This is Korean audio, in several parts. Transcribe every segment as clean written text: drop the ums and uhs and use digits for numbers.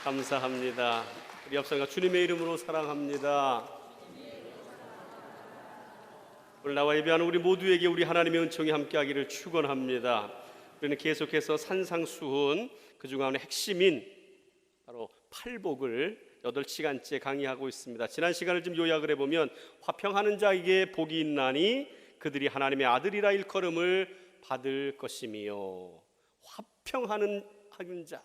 감사합니다. 우리 옆사람과 주님의 이름으로 사랑합니다. 오늘 나와 예배하는 우리 모두에게 우리 하나님의 은총이 함께하기를 축원합니다. 우리는 계속해서 산상수훈 그중 하나의 핵심인 바로 팔복을 8시간째 강의하고 있습니다. 지난 시간을 좀 요약을 해보면 화평하는 자에게 복이 있나니 그들이 하나님의 아들이라 일컬음을 받을 것이며, 화평하는 자,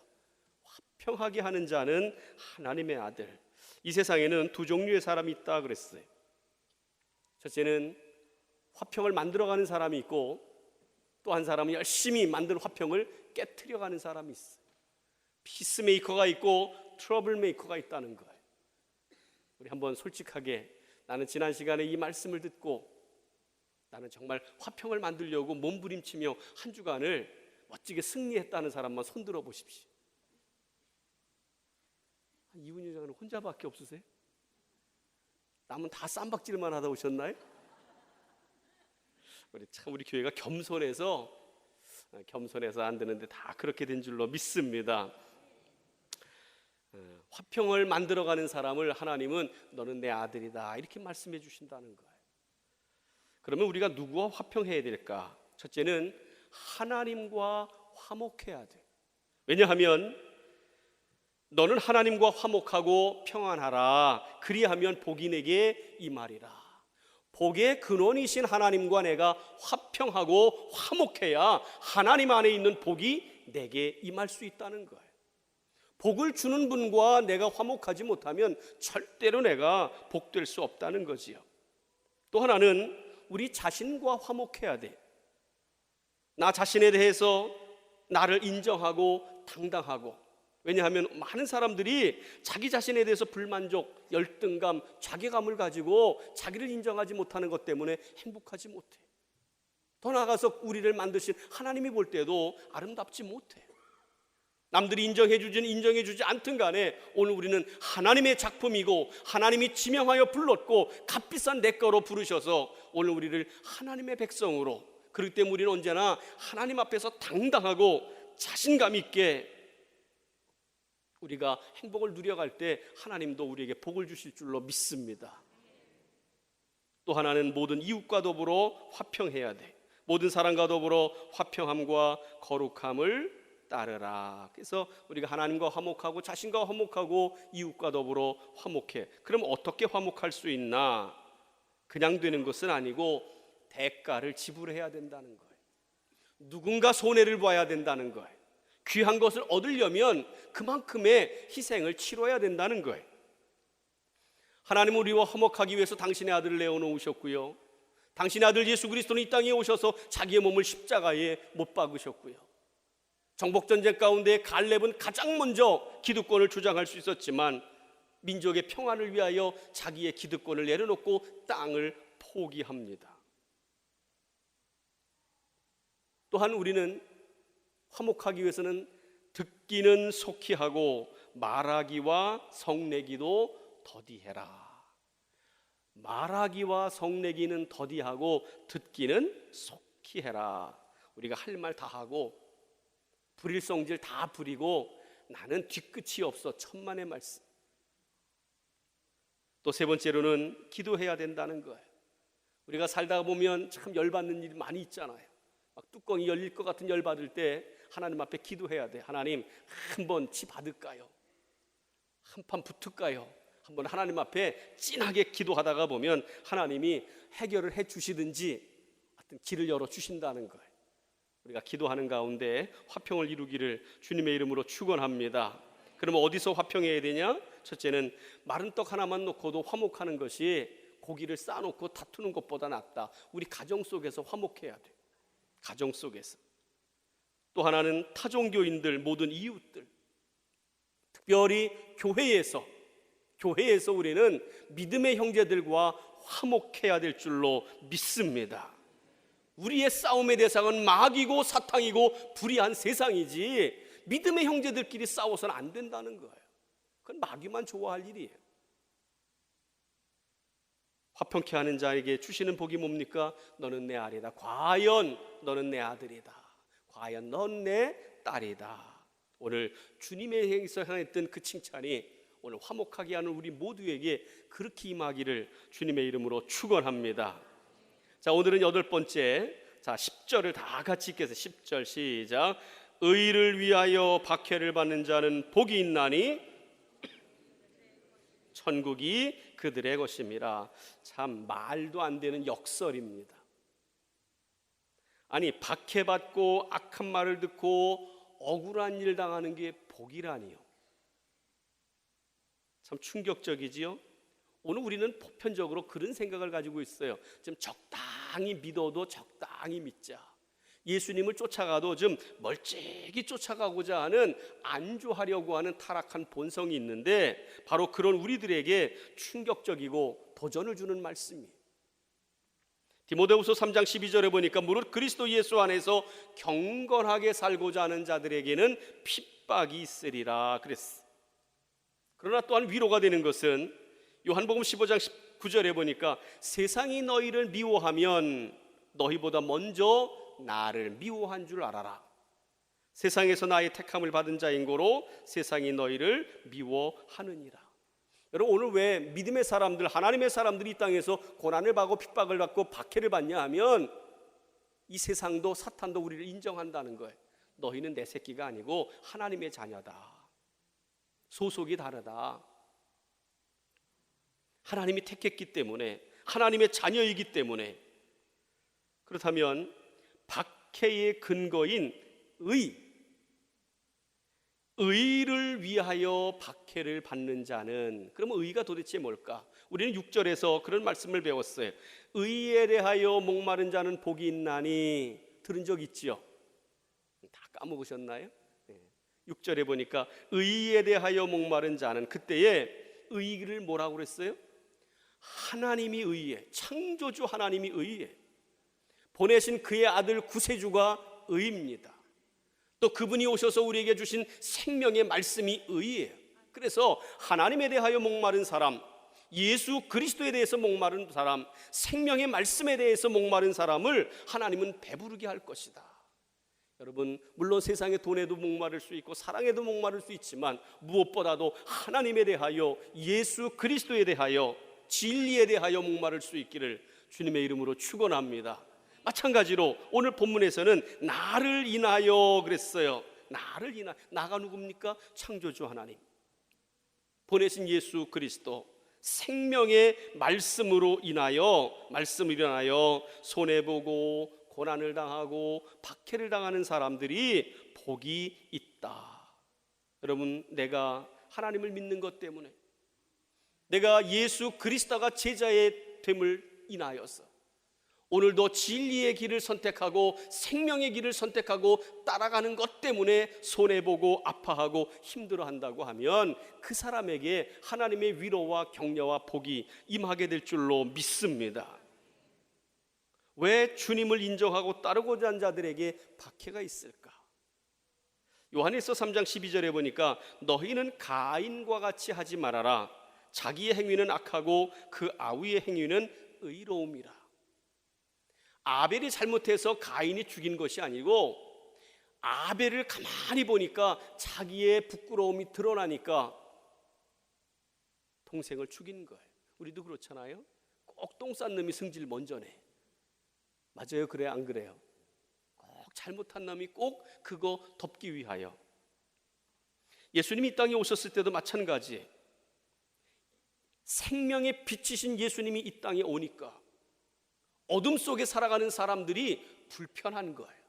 화평하게 하는 자는 하나님의 아들. 이 세상에는 두 종류의 사람이 있다 그랬어요. 첫째는 화평을 만들어가는 사람이 있고, 또 한 사람은 열심히 만든 화평을 깨트려가는 사람이 있어요. 피스메이커가 있고 트러블 메이커가 있다는 거예요. 우리 한번 솔직하게, 나는 지난 시간에 이 말씀을 듣고 나는 정말 화평을 만들려고 몸부림치며 한 주간을 멋지게 승리했다는 사람만 손들어 보십시오. 이훈희 장은 혼자밖에 없으세요? 남은 다 쌈박질만 하다 오셨나요? 우리 교회가 겸손해서 안 되는데 다 그렇게 된 줄로 믿습니다. 화평을 만들어가는 사람을 하나님은 너는 내 아들이다 이렇게 말씀해 주신다는 거예요. 그러면 우리가 누구와 화평해야 될까? 첫째는 하나님과 화목해야 돼. 왜냐하면 너는 하나님과 화목하고 평안하라, 그리하면 복이 내게 임하리라. 복의 근원이신 하나님과 내가 화평하고 화목해야 하나님 안에 있는 복이 내게 임할 수 있다는 거예요. 복을 주는 분과 내가 화목하지 못하면 절대로 내가 복될 수 없다는 거지요. 또 하나는 우리 자신과 화목해야 돼. 나 자신에 대해서 나를 인정하고 당당하고, 왜냐하면 많은 사람들이 자기 자신에 대해서 불만족, 열등감, 자괴감을 가지고 자기를 인정하지 못하는 것 때문에 행복하지 못해. 더 나아가서 우리를 만드신 하나님이 볼 때도 아름답지 못해. 남들이 인정해주지 않든 간에 오늘 우리는 하나님의 작품이고 하나님이 지명하여 불렀고 값비싼 대가로 부르셔서 오늘 우리를 하나님의 백성으로, 그렇기 때문에 우리는 언제나 하나님 앞에서 당당하고 자신감 있게 우리가 행복을 누려갈 때 하나님도 우리에게 복을 주실 줄로 믿습니다. 또 하나는 모든 이웃과 더불어 화평해야 돼. 모든 사람과 더불어 화평함과 거룩함을 따르라. 그래서 우리가 하나님과 화목하고 자신과 화목하고 이웃과 더불어 화목해. 그럼 어떻게 화목할 수 있나? 그냥 되는 것은 아니고 대가를 지불해야 된다는 거예요. 누군가 손해를 봐야 된다는 거예요. 귀한 것을 얻으려면 그만큼의 희생을 치러야 된다는 거예요. 하나님은 우리와 화목하기 위해서 당신의 아들을 내어놓으셨고요, 당신의 아들 예수 그리스도는 이 땅에 오셔서 자기의 몸을 십자가에 못 박으셨고요, 정복전쟁 가운데 갈렙은 가장 먼저 기득권을 주장할 수 있었지만 민족의 평안을 위하여 자기의 기득권을 내려놓고 땅을 포기합니다. 또한 우리는 화목하기 위해서는 듣기는 속히 하고 말하기와 성내기도 더디해라. 말하기와 성내기는 더디하고 듣기는 속히 해라. 우리가 할 말 다 하고 불일성질 다 부리고 나는 뒤끝이 없어, 천만의 말씀. 또 세 번째로는 기도해야 된다는 거예요. 우리가 살다가 보면 참 열받는 일이 많이 있잖아요. 막 뚜껑이 열릴 것 같은 열받을 때 하나님 앞에 기도해야 돼. 하나님, 한번 치 받을까요? 한판 붙을까요? 한번 하나님 앞에 진하게 기도하다가 보면 하나님이 해결을 해 주시든지 하여튼 길을 열어 주신다는 거예요. 우리가 기도하는 가운데 화평을 이루기를 주님의 이름으로 축원합니다. 그러면 어디서 화평해야 되냐? 첫째는 마른 떡 하나만 놓고도 화목하는 것이 고기를 쌓아놓고 다투는 것보다 낫다. 우리 가정 속에서 화목해야 돼. 가정 속에서. 또 하나는 타종교인들, 모든 이웃들, 특별히 교회에서 우리는 믿음의 형제들과 화목해야 될 줄로 믿습니다. 우리의 싸움의 대상은 마귀고 사탕이고 불의한 세상이지 믿음의 형제들끼리 싸워서는 안 된다는 거예요. 그건 마귀만 좋아할 일이에요. 화평케 하는 자에게 주시는 복이 뭡니까? 너는 내 아들이다. 과연 너는 내 아들이다. 과연 넌 내 딸이다. 오늘 주님의 행에서 향했던 그 칭찬이 오늘 화목하게 하는 우리 모두에게 그렇게 임하기를 주님의 이름으로 축원합니다. 자, 오늘은 8번째, 자 10절을 다 같이 읽겠습니다. 10절 시작. 의를 위하여 박해를 받는 자는 복이 있나니 천국이 그들의 것입니다. 참 말도 안 되는 역설입니다. 아니, 박해받고 악한 말을 듣고 억울한 일 당하는 게 복이라니요. 참 충격적이지요. 오늘 우리는 보편적으로 그런 생각을 가지고 있어요. 좀 적당히 믿어도 적당히 믿자. 예수님을 쫓아가도 좀 멀찍이 쫓아가고자 하는, 안주하려고 하는 타락한 본성이 있는데, 바로 그런 우리들에게 충격적이고 도전을 주는 말씀이에요. 디모데후서 3장 12절에 보니까 무릇 그리스도 예수 안에서 경건하게 살고자 하는 자들에게는 핍박이 있으리라 그랬어. 그러나 또한 위로가 되는 것은 요한복음 15장 19절에 보니까 세상이 너희를 미워하면 너희보다 먼저 나를 미워한 줄 알아라. 세상에서 나의 택함을 받은 자인 고로 세상이 너희를 미워하느니라. 여러분, 오늘 왜 믿음의 사람들, 하나님의 사람들이 이 땅에서 고난을 받고 핍박을 받고 박해를 받냐 하면 이 세상도 사탄도 우리를 인정한다는 거예요. 너희는 내 새끼가 아니고 하나님의 자녀다. 소속이 다르다. 하나님이 택했기 때문에, 하나님의 자녀이기 때문에. 그렇다면 박해의 근거인 의를 위하여 박해를 받는 자는, 그러면 의가 도대체 뭘까? 우리는 6절에서 그런 말씀을 배웠어요. 의에 대하여 목마른 자는 복이 있나니. 들은 적 있지요? 다 까먹으셨나요? 6절에 보니까 의에 대하여 목마른 자는, 그때에 의를 뭐라고 그랬어요? 하나님이 의에, 창조주 하나님이 의에, 보내신 그의 아들 구세주가 의입니다. 또 그분이 오셔서 우리에게 주신 생명의 말씀이 의예요. 그래서 하나님에 대하여 목마른 사람, 예수 그리스도에 대해서 목마른 사람, 생명의 말씀에 대해서 목마른 사람을 하나님은 배부르게 할 것이다. 여러분, 물론 세상의 돈에도 목마를 수 있고 사랑에도 목마를 수 있지만 무엇보다도 하나님에 대하여, 예수 그리스도에 대하여, 진리에 대하여 목마를 수 있기를 주님의 이름으로 축원합니다. 마찬가지로 오늘 본문에서는 나를 인하여 그랬어요. 나를 인하여, 나가 누굽니까? 창조주 하나님, 보내신 예수 그리스도, 생명의 말씀으로 인하여 손해보고 고난을 당하고 박해를 당하는 사람들이 복이 있다. 여러분, 내가 하나님을 믿는 것 때문에, 내가 예수 그리스도가 제자의 됨을 인하여서 오늘도 진리의 길을 선택하고 생명의 길을 선택하고 따라가는 것 때문에 손해보고 아파하고 힘들어한다고 하면 그 사람에게 하나님의 위로와 격려와 복이 임하게 될 줄로 믿습니다. 왜 주님을 인정하고 따르고자 하는 자들에게 박해가 있을까? 요한일서 3장 12절에 보니까 너희는 가인과 같이 하지 말아라. 자기의 행위는 악하고 그 아우의 행위는 의로움이라. 아벨이 잘못해서 가인이 죽인 것이 아니고, 아벨을 가만히 보니까 자기의 부끄러움이 드러나니까 동생을 죽인 거예요. 우리도 그렇잖아요. 꼭 똥 싼 놈이 승질 먼저 내. 맞아요? 그래, 안 그래요? 꼭 잘못한 놈이 꼭 그거 덮기 위하여. 예수님이 이 땅에 오셨을 때도 마찬가지. 생명의 빛이신 예수님이 이 땅에 오니까 어둠 속에 살아가는 사람들이 불편한 거예요.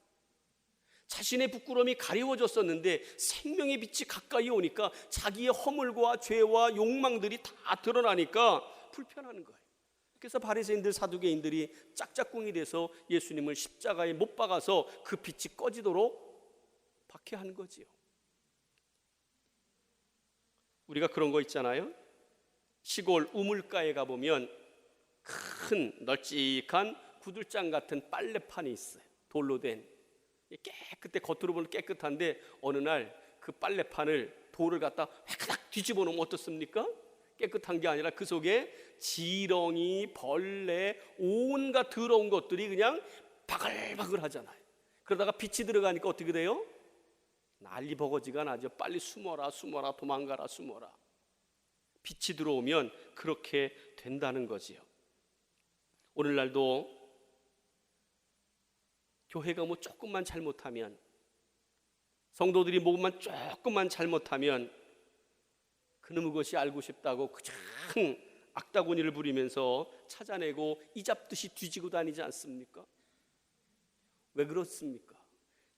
자신의 부끄러움이 가려워졌었는데 생명의 빛이 가까이 오니까 자기의 허물과 죄와 욕망들이 다 드러나니까 불편한 거예요. 그래서 바리새인들, 사두개인들이 짝짝꿍이 돼서 예수님을 십자가에 못 박아서 그 빛이 꺼지도록 박해한 거지요. 우리가 그런 거 있잖아요. 시골 우물가에 가보면 큰 널찍한 구들장 같은 빨래판이 있어요. 돌로 된. 깨끗해, 겉으로 보면 깨끗한데 어느 날 그 빨래판을, 돌을 갖다 획딱 뒤집어 놓으면 어떻습니까? 깨끗한 게 아니라 그 속에 지렁이, 벌레, 온갖 더러운 것들이 그냥 바글바글 하잖아요. 그러다가 빛이 들어가니까 어떻게 돼요? 난리 버거지가 나죠. 빨리 숨어라, 숨어라, 도망가라, 숨어라. 빛이 들어오면 그렇게 된다는 거지요. 오늘날도 교회가 뭐 조금만 잘못하면, 성도들이 뭐만 조금만 잘못하면 그놈의 것이 알고 싶다고 그냥 악다구니를 부리면서 찾아내고 이잡듯이 뒤지고 다니지 않습니까? 왜 그렇습니까?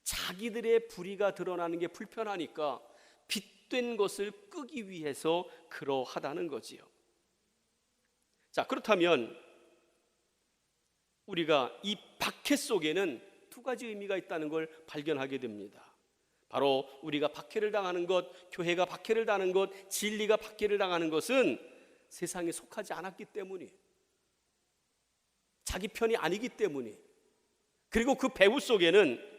자기들의 불의가 드러나는 게 불편하니까 빛된 것을 끄기 위해서 그러하다는 거지요. 자, 그렇다면 우리가 이 박해 속에는 두 가지 의미가 있다는 걸 발견하게 됩니다. 바로 우리가 박해를 당하는 것, 교회가 박해를 당하는 것, 진리가 박해를 당하는 것은 세상에 속하지 않았기 때문이에요. 자기 편이 아니기 때문이에요. 그리고 그 배후 속에는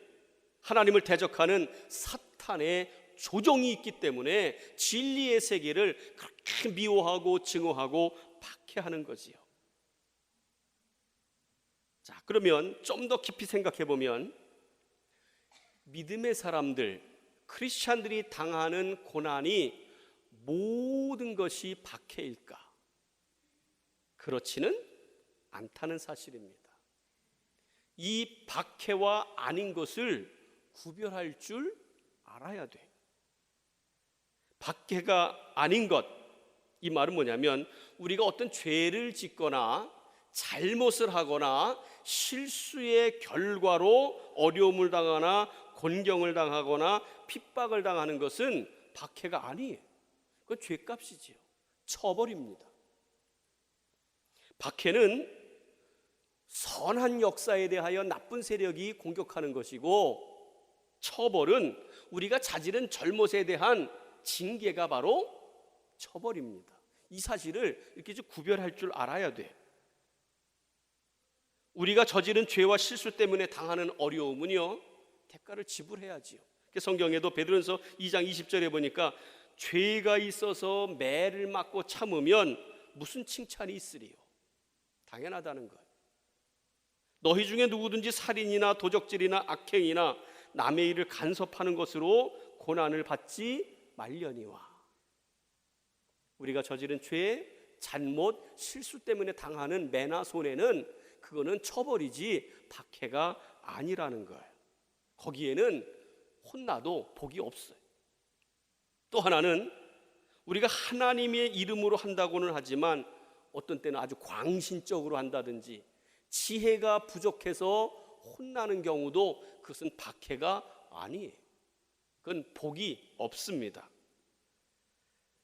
하나님을 대적하는 사탄의 조종이 있기 때문에 진리의 세계를 그렇게 미워하고 증오하고 박해하는 거지요. 자, 그러면 좀 더 깊이 생각해 보면 믿음의 사람들, 크리스찬들이 당하는 고난이 모든 것이 박해일까? 그렇지는 않다는 사실입니다. 이 박해와 아닌 것을 구별할 줄 알아야 돼. 박해가 아닌 것, 이 말은 뭐냐면 우리가 어떤 죄를 짓거나 잘못을 하거나 실수의 결과로 어려움을 당하거나 곤경을 당하거나 핍박을 당하는 것은 박해가 아니에요. 그건 죄값이지요. 처벌입니다. 박해는 선한 역사에 대하여 나쁜 세력이 공격하는 것이고, 처벌은 우리가 저지른 잘못에 대한 징계가 바로 처벌입니다. 이 사실을 이렇게 좀 구별할 줄 알아야 돼. 우리가 저지른 죄와 실수 때문에 당하는 어려움은요, 대가를 지불해야지요. 성경에도 베드로전서 2장 20절에 보니까 죄가 있어서 매를 맞고 참으면 무슨 칭찬이 있으리요? 당연하다는 거예요. 너희 중에 누구든지 살인이나 도적질이나 악행이나 남의 일을 간섭하는 것으로 고난을 받지 말려니와. 우리가 저지른 죄, 잘못, 실수 때문에 당하는 매나 손해는 그거는 처벌이지 박해가 아니라는 거예요. 거기에는 혼나도 복이 없어요. 또 하나는 우리가 하나님의 이름으로 한다고는 하지만 어떤 때는 아주 광신적으로 한다든지 지혜가 부족해서 혼나는 경우도 그것은 박해가 아니에요. 그건 복이 없습니다.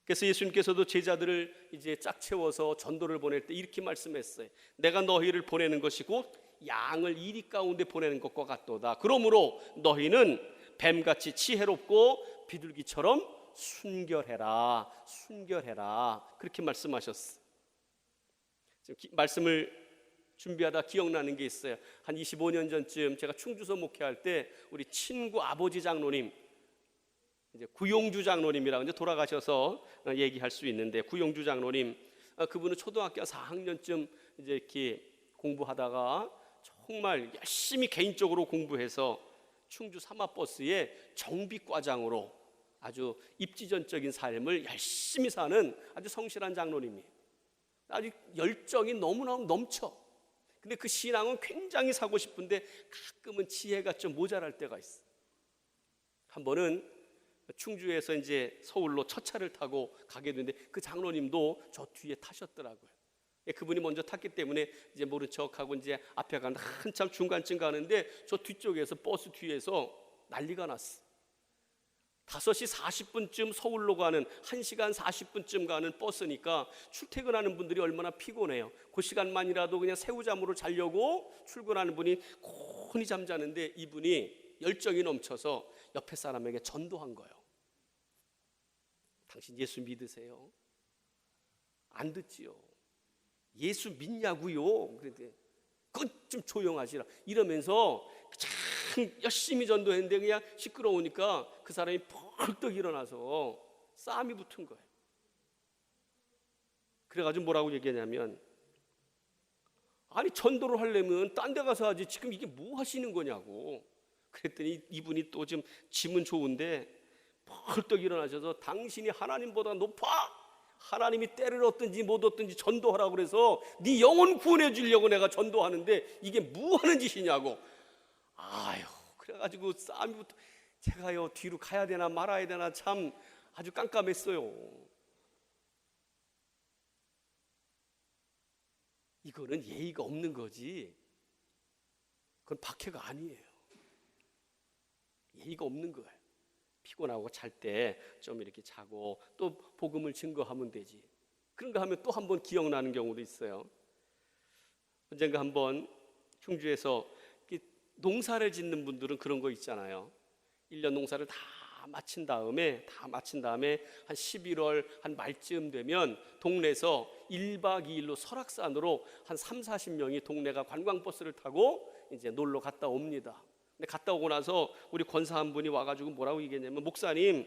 그래서 예수님께서도 제자들을 이제 짝 채워서 전도를 보낼 때 이렇게 말씀했어요. 내가 너희를 보내는 것이고 양을 이리 가운데 보내는 것과 같도다. 그러므로 너희는 뱀같이 지혜롭고 비둘기처럼 순결해라. 순결해라. 그렇게 말씀하셨어요. 말씀을 준비하다 기억나는 게 있어요. 한 25년 전쯤 제가 충주서 목회할 때 우리 친구 아버지 장로님, 이제 구용주 장로님이라고 이제 돌아가셔서 얘기할 수 있는데, 구용주 장로님, 그분은 초등학교 4학년쯤 이제 이렇게 공부하다가 정말 열심히 개인적으로 공부해서 충주 사마버스의 정비과장으로 아주 입지전적인 삶을 열심히 사는 아주 성실한 장로님이에요. 아주 열정이 너무너무 넘쳐. 근데 그 신앙은 굉장히 사고 싶은데 가끔은 지혜가 좀 모자랄 때가 있어. 한 번은 충주에서 이제 서울로 첫 차를 타고 가게 됐는데 그 장로님도 저 뒤에 타셨더라고요. 그분이 먼저 탔기 때문에 이제 모른 척하고 이제 앞에 가는 한참 중간쯤 가는데 저 뒤쪽에서 버스 뒤에서 난리가 났어. 5시 40분쯤 서울로 가는 1시간 40분쯤 가는 버스니까 출퇴근하는 분들이 얼마나 피곤해요. 그 시간만이라도 그냥 새우잠으로 자려고 출근하는 분이 곤히 잠자는데 이분이 열정이 넘쳐서 옆에 사람에게 전도한 거예요. 당신 예수 믿으세요? 안 듣지요. 예수 믿냐고요? 그런데 그건 좀 조용하시라 이러면서 참 열심히 전도했는데 그냥 시끄러우니까 그 사람이 펄떡 일어나서 싸움이 붙은 거예요. 그래가지고 뭐라고 얘기하냐면, 아니 전도를 하려면 딴 데 가서 하지 지금 이게 뭐 하시는 거냐고. 그랬더니 이분이 또 지금 짐은 좋은데 벌떡 일어나셔서 당신이 하나님보다 높아, 하나님이 때를 얻든지 못 얻든지 전도하라고 그래서 네 영혼 구원해 주려고 내가 전도하는데 이게 뭐 하는 짓이냐고. 아유, 그래가지고 싸움부터 제가요 뒤로 가야 되나 말아야 되나 참 아주 깜깜했어요. 이거는 예의가 없는 거지, 그건 박해가 아니에요. 예의가 없는 거예요. 피곤하고 잘 때 좀 이렇게 자고 또 복음을 증거하면 되지. 그런가 하면 또 한 번 기억나는 경우도 있어요. 언젠가 한번 충주에서 농사를 짓는 분들은 그런 거 있잖아요. 1년 농사를 다 마친 다음에 한 11월 한 말쯤 되면 동네에서 1박 2일로 설악산으로 한 3, 40명이 동네가 관광버스를 타고 이제 놀러 갔다 옵니다. 근데 갔다 오고 나서 우리 권사 한 분이 와가지고 뭐라고 얘기했냐면, 목사님,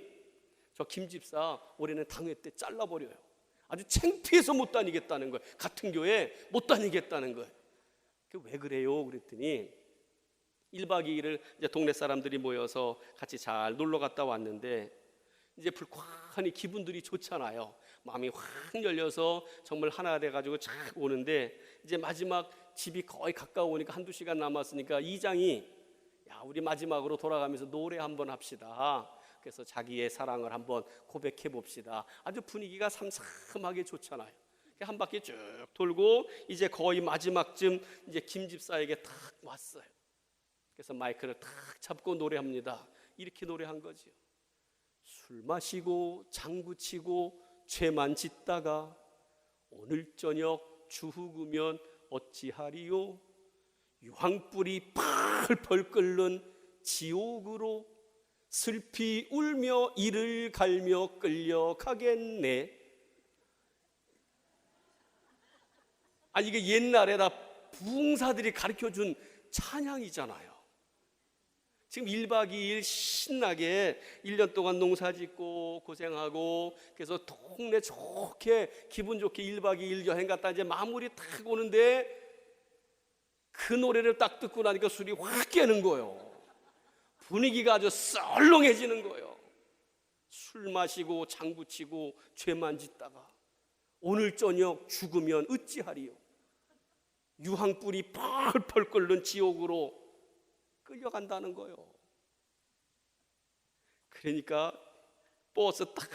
저 김집사 올해는 당회 때 잘라버려요. 아주 창피해서 못 다니겠다는 거예요. 같은 교회 못 다니겠다는 거예요. 왜 그래요? 그랬더니 1박 2일을 이제 동네 사람들이 모여서 같이 잘 놀러 갔다 왔는데 이제 불쾌하니 기분들이 좋잖아요. 마음이 확 열려서 정말 하나 돼가지고 착 오는데 이제 마지막 집이 거의 가까우니까 한두 시간 남았으니까 이장이, 야, 우리 마지막으로 돌아가면서 노래 한번 합시다. 그래서 자기의 사랑을 한번 고백해 봅시다. 아주 분위기가 삼삼하게 좋잖아요. 한 바퀴 쭉 돌고 이제 거의 마지막쯤 이제 김 집사에게 탁 왔어요. 그래서 마이크를 탁 잡고 노래합니다. 이렇게 노래한 거죠. 술 마시고 장구치고 죄만 짓다가 오늘 저녁 주후구면 어찌하리요. 유황불이 펄펄 끓는 지옥으로 슬피 울며 이를 갈며 끌려가겠네. 아니, 이게 옛날에 다 부흥사들이 가르쳐준 찬양이잖아요. 지금 1박 2일 신나게 1년 동안 농사 짓고 고생하고 그래서 동네 좋게 기분 좋게 1박 2일 여행 갔다 이제 마무리 딱 오는데 그 노래를 딱 듣고 나니까 술이 확 깨는 거예요. 분위기가 아주 썰렁해지는 거예요. 술 마시고 장구치고 죄만 짓다가 오늘 저녁 죽으면 어찌하리요. 유황불이 펄펄 끓는 지옥으로 끌려간다는 거예요. 그러니까 버스 딱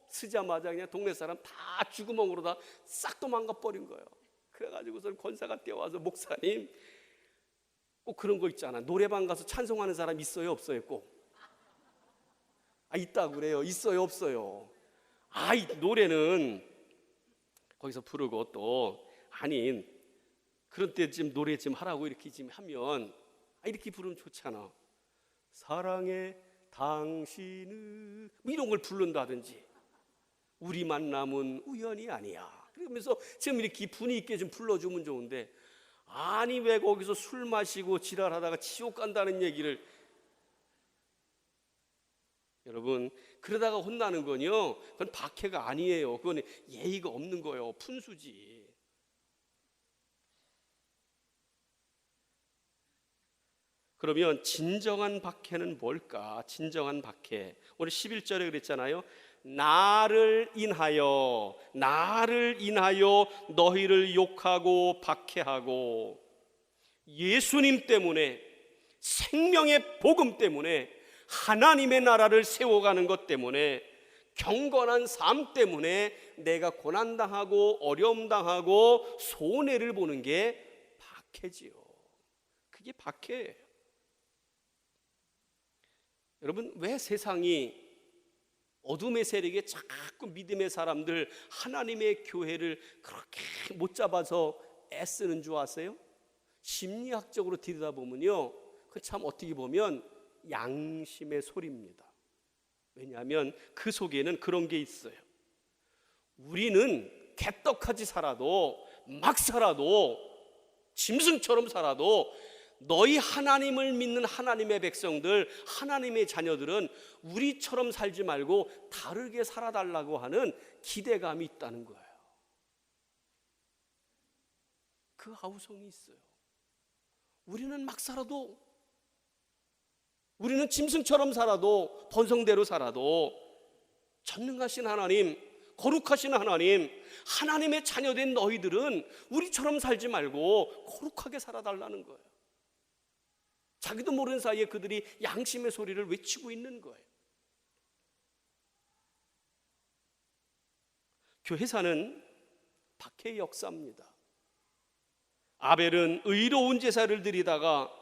쓰자마자 그냥 동네 사람 다 쥐구멍으로 다 싹 도망가 버린 거예요. 그래가지고서 권사가 뛰어와서, 목사님, 꼭 그런 거 있잖아. 노래방 가서 찬송하는 사람 있어요, 없어요? 꼭? 있다고 그래요. 있어요, 없어요? 이 노래는 거기서 부르고 또 아닌 그런 때 지금 노래 좀 하라고 이렇게 지금 하면 이렇게 부르면 좋잖아. 사랑해 당신을 이런 걸 부른다든지, 우리 만남은 우연이 아니야, 그러면서 지금 이렇게 분위기 있게 좀 불러주면 좋은데, 아니 왜 거기서 술 마시고 지랄하다가 지옥 간다는 얘기를. 여러분, 그러다가 혼나는 건요, 그건 박해가 아니에요. 그건 예의가 없는 거예요. 푼수지. 그러면 진정한 박해는 뭘까? 진정한 박해, 오늘 11절에 그랬잖아요. 나를 인하여 너희를 욕하고 박해하고, 예수님 때문에, 생명의 복음 때문에, 하나님의 나라를 세워가는 것 때문에, 경건한 삶 때문에 내가 고난당하고 어려움당하고 손해를 보는 게 박해지요. 그게 박해예요. 여러분, 왜 세상이 어둠의 세력에 자꾸 믿음의 사람들, 하나님의 교회를 그렇게 못 잡아서 애쓰는 줄 아세요? 심리학적으로 들여다보면요, 그 참 어떻게 보면 양심의 소리입니다. 왜냐하면 그 속에는 그런 게 있어요. 우리는 개떡같이 살아도, 막 살아도, 짐승처럼 살아도 너희 하나님을 믿는 하나님의 백성들, 하나님의 자녀들은 우리처럼 살지 말고 다르게 살아달라고 하는 기대감이 있다는 거예요. 그 아우성이 있어요. 우리는 막 살아도 우리는 짐승처럼 살아도, 번성대로 살아도 전능하신 하나님, 거룩하신 하나님, 하나님의 자녀된 너희들은 우리처럼 살지 말고 거룩하게 살아달라는 거예요. 자기도 모르는 사이에 그들이 양심의 소리를 외치고 있는 거예요. 교회사는 박해의 역사입니다. 아벨은 의로운 제사를 드리다가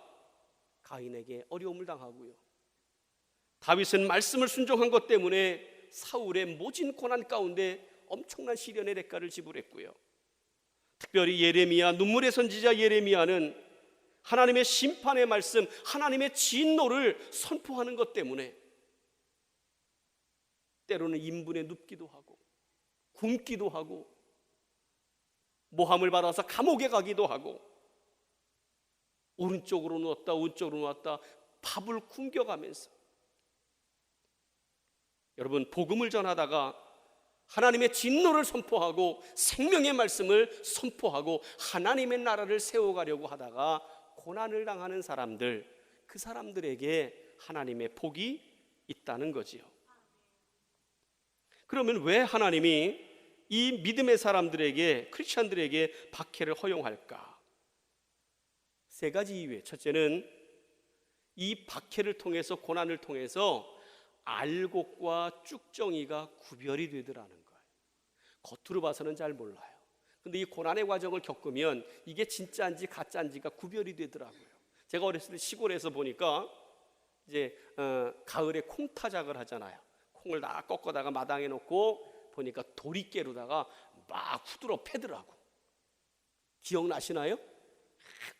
가인에게 어려움을 당하고요. 다윗은 말씀을 순종한 것 때문에 사울의 모진 고난 가운데 엄청난 시련의 대가를 지불했고요. 특별히 예레미야, 눈물의 선지자 예레미야는 하나님의 심판의 말씀, 하나님의 진노를 선포하는 것 때문에 때로는 인분에 눕기도 하고 굶기도 하고 모함을 받아서 감옥에 가기도 하고 오른쪽으로 누웠다 왼쪽으로 누웠다 밥을 굶겨가면서, 여러분, 복음을 전하다가 하나님의 진노를 선포하고 생명의 말씀을 선포하고 하나님의 나라를 세워가려고 하다가 고난을 당하는 사람들, 그 사람들에게 하나님의 복이 있다는 거지요. 그러면 왜 하나님이 이 믿음의 사람들에게, 크리스찬들에게 박해를 허용할까? 세 가지 이유에, 첫째는 이 박해를 통해서, 고난을 통해서 알곡과 쭉정이가 구별이 되더라는 거예요. 겉으로 봐서는 잘 몰라요. 근데 이 고난의 과정을 겪으면 이게 진짜인지 가짜인지가 구별이 되더라고요. 제가 어렸을 때 시골에서 보니까 이제 가을에 콩타작을 하잖아요. 콩을 다 꺾어다가 마당에 놓고 보니까 도리깨로다가 막 후드러 패더라고. 기억나시나요?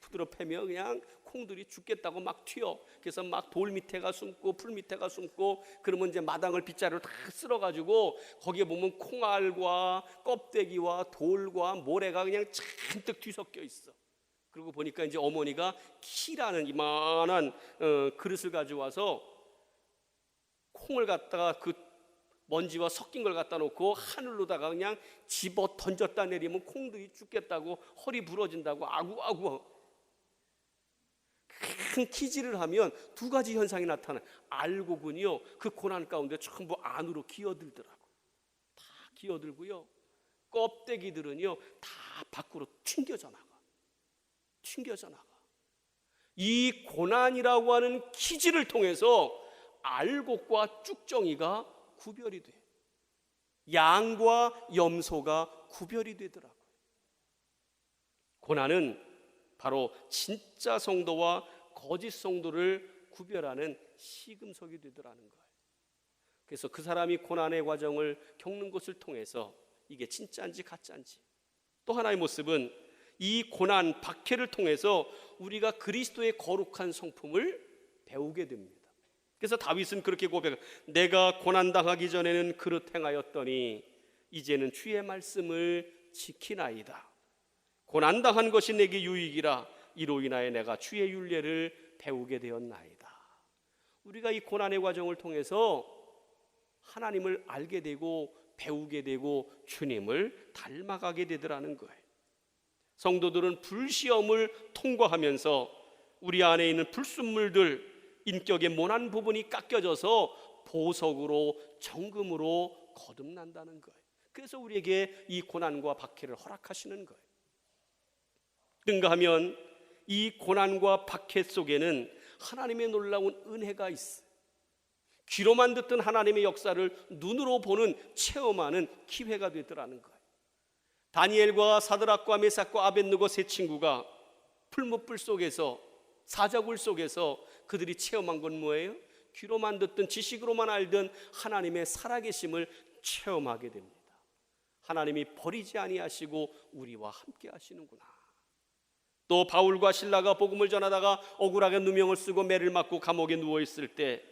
후드러 패면 그냥 콩들이 죽겠다고 막 튀어. 그래서 막 돌 밑에가 숨고 풀 밑에가 숨고, 그러면 이제 마당을 빗자루로 다 쓸어가지고 거기에 보면 콩알과 껍데기와 돌과 모래가 그냥 잔뜩 뒤섞여 있어. 그리고 보니까 이제 어머니가 키라는 이만한 그릇을 가져와서 콩을 갖다가 그 먼지와 섞인 걸 갖다 놓고 하늘로다가 그냥 집어 던졌다 내리면 콩들이 죽겠다고, 허리 부러진다고 아구아구 큰 키질을 하면 두 가지 현상이 나타나요. 알곡은요, 그 고난 가운데 전부 안으로 기어들더라고. 다 기어들고요, 껍데기들은요 다 밖으로 튕겨져 나가. 이 고난이라고 하는 키질을 통해서 알곡과 쭉정이가 구별이 돼. 양과 염소가 구별이 되더라고요. 고난은 바로 진짜 성도와 거짓 성도를 구별하는 시금석이 되더라는 거예요. 그래서 그 사람이 고난의 과정을 겪는 것을 통해서 이게 진짜인지 가짜인지, 또 하나의 모습은 이 고난, 박해를 통해서 우리가 그리스도의 거룩한 성품을 배우게 됩니다. 그래서 다윗은 그렇게 고백해요. 내가 고난당하기 전에는 그릇 행하였더니 이제는 주의 말씀을 지키나이다. 고난당한 것이 내게 유익이라. 이로 인하여 내가 주의 율례를 배우게 되었나이다. 우리가 이 고난의 과정을 통해서 하나님을 알게 되고 배우게 되고 주님을 닮아가게 되더라는 거예요. 성도들은 불시험을 통과하면서 우리 안에 있는 불순물들, 인격의 모난 부분이 깎여져서 보석으로, 정금으로 거듭난다는 거예요. 그래서 우리에게 이 고난과 박해를 허락하시는 거예요. 그런가 하면 이 고난과 박해 속에는 하나님의 놀라운 은혜가 있어요. 귀로만 듣던 하나님의 역사를 눈으로 보는, 체험하는 기회가 되더라는 거예요. 다니엘과 사드락과 메삭과 아벳느고 세 친구가 풀무불 속에서, 사자굴 속에서 그들이 체험한 건 뭐예요? 귀로만 듣던, 지식으로만 알던 하나님의 살아계심을 체험하게 됩니다. 하나님이 버리지 아니하시고 우리와 함께 하시는구나. 또 바울과 실라가 복음을 전하다가 억울하게 누명을 쓰고 매를 맞고 감옥에 누워있을 때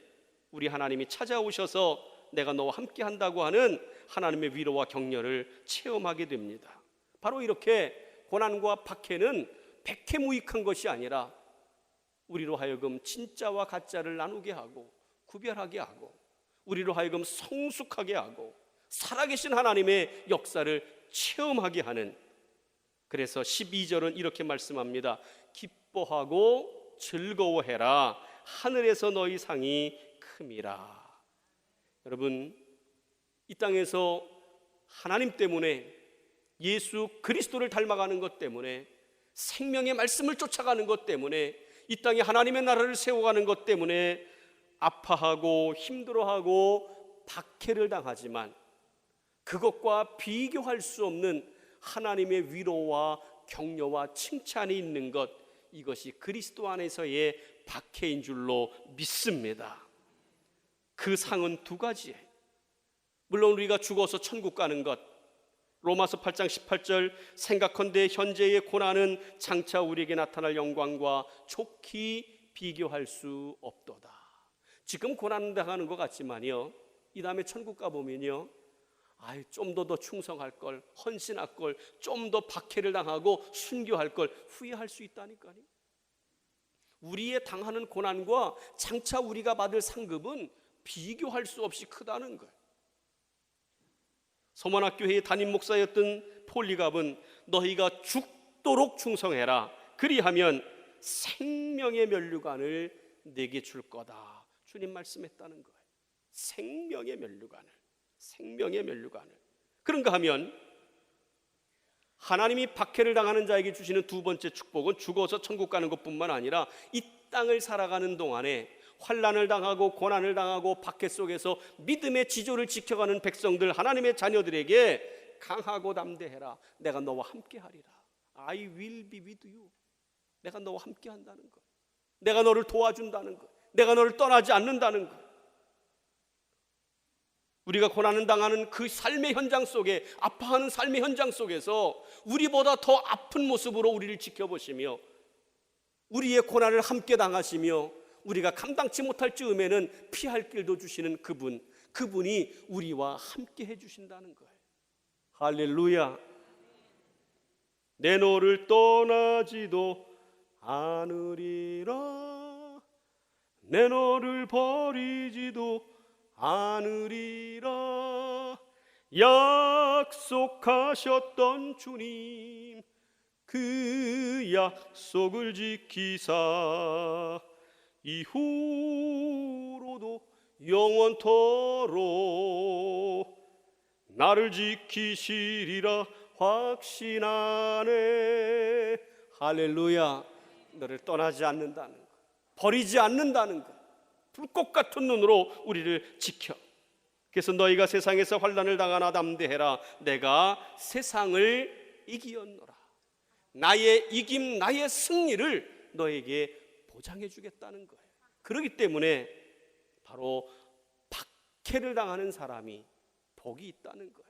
우리 하나님이 찾아오셔서 내가 너와 함께 한다고 하는 하나님의 위로와 격려를 체험하게 됩니다. 바로 이렇게 고난과 박해는 백해무익한 것이 아니라 우리로 하여금 진짜와 가짜를 나누게 하고 구별하게 하고, 우리로 하여금 성숙하게 하고 살아계신 하나님의 역사를 체험하게 하는, 그래서 12절은 이렇게 말씀합니다. 기뻐하고 즐거워해라. 하늘에서 너희 상이 큼이라. 여러분, 이 땅에서 하나님 때문에, 예수 그리스도를 닮아가는 것 때문에, 생명의 말씀을 쫓아가는 것 때문에, 이 땅에 하나님의 나라를 세워가는 것 때문에 아파하고 힘들어하고 박해를 당하지만 그것과 비교할 수 없는 하나님의 위로와 격려와 칭찬이 있는 것, 이것이 그리스도 안에서의 박해인 줄로 믿습니다. 그 상은 두 가지예요. 물론 우리가 죽어서 천국 가는 것, 로마서 8장 18절, 생각컨대 현재의 고난은 장차 우리에게 나타날 영광과 좋게 비교할 수 없도다. 지금 고난 당하는 것 같지만요, 이 다음에 천국 가보면요, 좀 더 충성할 걸, 헌신할 걸, 좀 더 박해를 당하고 순교할 걸 후회할 수 있다니까요. 우리의 당하는 고난과 장차 우리가 받을 상급은 비교할 수 없이 크다는 거예요. 서문학교회의 담임 목사였던 폴리갑은 너희가 죽도록 충성해라, 그리하면 생명의 면류관을 내게 줄 거다, 주님 말씀했다는 거예요. 생명의 면류관을. 그런가 하면 하나님이 박해를 당하는 자에게 주시는 두 번째 축복은 죽어서 천국 가는 것뿐만 아니라 이 땅을 살아가는 동안에 환난을 당하고 고난을 당하고 박해 속에서 믿음의 지조를 지켜가는 백성들, 하나님의 자녀들에게 강하고 담대해라, 내가 너와 함께 하리라. I will be with you. 내가 너와 함께 한다는 것, 내가 너를 도와준다는 것, 내가 너를 떠나지 않는다는 것. 우리가 고난을 당하는 그 삶의 현장 속에, 아파하는 삶의 현장 속에서 우리보다 더 아픈 모습으로 우리를 지켜보시며 우리의 고난을 함께 당하시며 우리가 감당치 못할 즈음에는 피할 길도 주시는 그분이 우리와 함께 해주신다는 거예요. 할렐루야. 내 너를 떠나지도 않으리라, 내 너를 버리지도 않으리라. 약속하셨던 주님, 그 약속을 지키사 이후로도 영원토록 나를 지키시리라 확신하네. 할렐루야. 너를 떠나지 않는다는 것, 버리지 않는다는 것, 불꽃 같은 눈으로 우리를 지켜. 그래서 너희가 세상에서 환난을 당하나 담대해라, 내가 세상을 이기었노라. 나의 이김, 나의 승리를 너에게 보장해 주겠다는 거예요. 그렇기 때문에 바로 박해를 당하는 사람이 복이 있다는 거예요.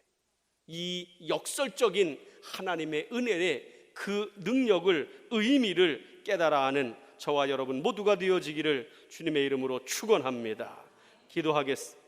이 역설적인 하나님의 은혜의 그 능력을, 의미를 깨달아 하는 저와 여러분 모두가 되어지기를 주님의 이름으로 축원합니다. 기도하겠습니다.